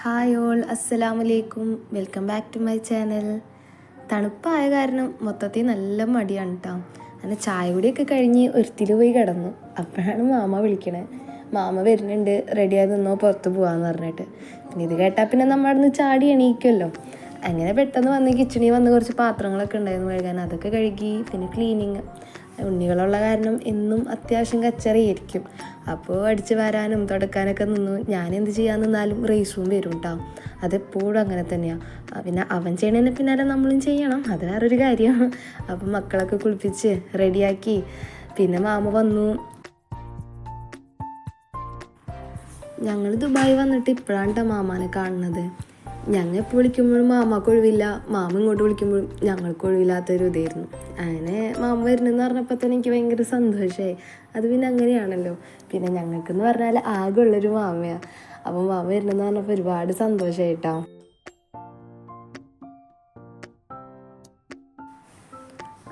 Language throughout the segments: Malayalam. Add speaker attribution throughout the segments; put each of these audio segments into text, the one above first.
Speaker 1: ഹായ് ഓൾ, അസ്സലാമലൈക്കും. Welcome back to my channel. തണുപ്പായ കാരണം മൊത്തത്തിൽ നല്ല മടിയാണ് കേട്ടോ. അങ്ങനെ ചായ കുടിയൊക്കെ കഴിഞ്ഞ് ഒരുത്തിൽ പോയി കിടന്നു. അപ്പോഴാണ് മാമ വിളിക്കണേ. മാമ വരുന്നുണ്ട്, റെഡിയായി നിന്നോ പുറത്ത് പോകാമെന്ന് പറഞ്ഞിട്ട്. പിന്നെ ഇത് കേട്ടാൽ പിന്നെ നമ്മൾ അവിടെ നിന്ന് ചാടി എണീക്കുമല്ലോ. അങ്ങനെ പെട്ടെന്ന് വന്ന് കിച്ചണിൽ വന്ന് കുറച്ച് പാത്രങ്ങളൊക്കെ ഉണ്ടായിരുന്നു കഴുകാൻ, അതൊക്കെ കഴുകി. പിന്നെ ക്ലീനിങ്, ഉണ്ണികളുള്ള കാരണം എന്നും അത്യാവശ്യം കച്ചറിയായിരിക്കും. അപ്പോൾ അടിച്ച് വരാനും തുടക്കാനൊക്കെ നിന്നു. ഞാൻ എന്ത് ചെയ്യാൻ നിന്നാലും റേസും വരും കേട്ടോ. അതെപ്പോഴും അങ്ങനെ തന്നെയാണ്. പിന്നെ അവൻ ചെയ്യണതിന് പിന്നാലെ നമ്മളും ചെയ്യണം, അത് വേറൊരു കാര്യം. അപ്പം മക്കളൊക്കെ കുളിപ്പിച്ച് റെഡിയാക്കി. പിന്നെ മാമ വന്നു. ഞങ്ങൾ ദുബായ് വന്നിട്ട് ഇപ്പോഴാണ് കേട്ടോ മാമാനെ കാണുന്നത്. ഞങ്ങൾ എപ്പോൾ വിളിക്കുമ്പോഴും മാമാക്ക് ഒഴിവില്ല, മാമ ഇങ്ങോട്ട് വിളിക്കുമ്പോഴും ഞങ്ങൾക്ക് ഒഴിവില്ലാത്തൊരു ഇതായിരുന്നു. അങ്ങനെ മാമ വരുന്നതെന്ന് പറഞ്ഞപ്പോൾ തന്നെ എനിക്ക് ഭയങ്കര സന്തോഷമായി. അത് പിന്നെ അങ്ങനെയാണല്ലോ. പിന്നെ ഞങ്ങൾക്കെന്ന് പറഞ്ഞാൽ ആകെ ഉള്ളൊരു മാമയാണ്. അപ്പം മാമ വരുന്നതെന്ന് പറഞ്ഞപ്പോൾ ഒരുപാട് സന്തോഷമായിട്ടോ.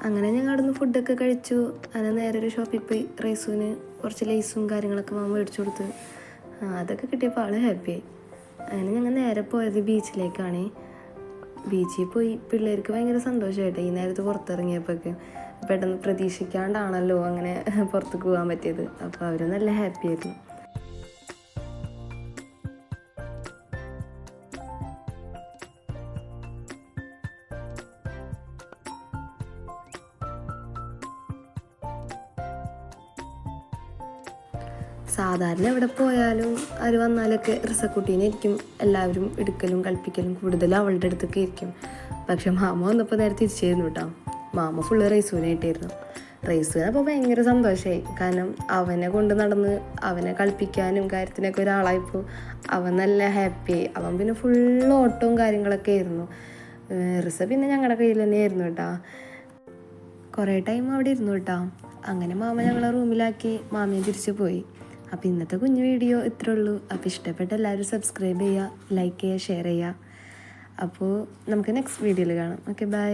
Speaker 1: അങ്ങനെ ഞങ്ങൾ അവിടെ നിന്ന് ഫുഡൊക്കെ കഴിച്ചു. അങ്ങനെ നേരെ ഒരു ഷോപ്പിൽ പോയി റൈസുവിന് കുറച്ച് ലേസും കാര്യങ്ങളൊക്കെ മാമ മേടിച്ചു കൊടുത്ത്. അതൊക്കെ കിട്ടിയപ്പോൾ ആൾ ഹാപ്പിയായി. അങ്ങനെ ഞങ്ങൾ നേരെ പോയത് ബീച്ചിലേക്കാണ്. ബീച്ചിൽ പോയി പിള്ളേർക്ക് ഭയങ്കര സന്തോഷമായിട്ട് ഈ നേരത്ത് പുറത്തിറങ്ങിയപ്പോഴൊക്കെ. പെട്ടെന്ന് പ്രതീക്ഷിക്കാണ്ടാണല്ലോ അങ്ങനെ പുറത്തേക്ക് പോകാൻ പറ്റിയത്. അപ്പോൾ അവർ നല്ല ഹാപ്പിയായിരുന്നു. സാധാരണ എവിടെ പോയാലും അവർ വന്നാലൊക്കെ റിസക്കുട്ടീനായിരിക്കും എല്ലാവരും എടുക്കലും കളിപ്പിക്കലും കൂടുതലും അവളുടെ അടുത്തൊക്കെ ഇരിക്കും. പക്ഷെ മാമ വന്നപ്പോൾ നേരെ തിരിച്ചായിരുന്നു കേട്ടോ. Mama full റൈസൂനായിട്ടായിരുന്നു. റൈസൂന് അപ്പോൾ ഭയങ്കര സന്തോഷമായി. കാരണം അവനെ കൊണ്ട് നടന്ന് അവനെ കളിപ്പിക്കാനും കാര്യത്തിനൊക്കെ ഒരാളായപ്പോൾ അവൻ നല്ല ഹാപ്പിയായി. അവൻ പിന്നെ ഫുള്ള് ഓട്ടവും കാര്യങ്ങളൊക്കെ ആയിരുന്നു. റിസ പിന്നെ ഞങ്ങളുടെ കയ്യിൽ തന്നെയായിരുന്നു കേട്ടോ. കുറേ ടൈം അവിടെ ഇരുന്നു കേട്ടോ. അങ്ങനെ മാമ ഞങ്ങളെ റൂമിലാക്കി മാമയും തിരിച്ചു പോയി. അപ്പോൾ ഇന്നത്തെ കുഞ്ഞു വീഡിയോ ഇത്രേ ഉള്ളൂ. അപ്പോൾ ഇഷ്ടപ്പെട്ട എല്ലാവരും സബ്സ്ക്രൈബ് ചെയ്യുക, ലൈക്ക് ചെയ്യുക, ഷെയർ ചെയ്യുക. അപ്പോൾ നമുക്ക് നെക്സ്റ്റ് വീഡിയോയിൽ കാണാം. Okay, by.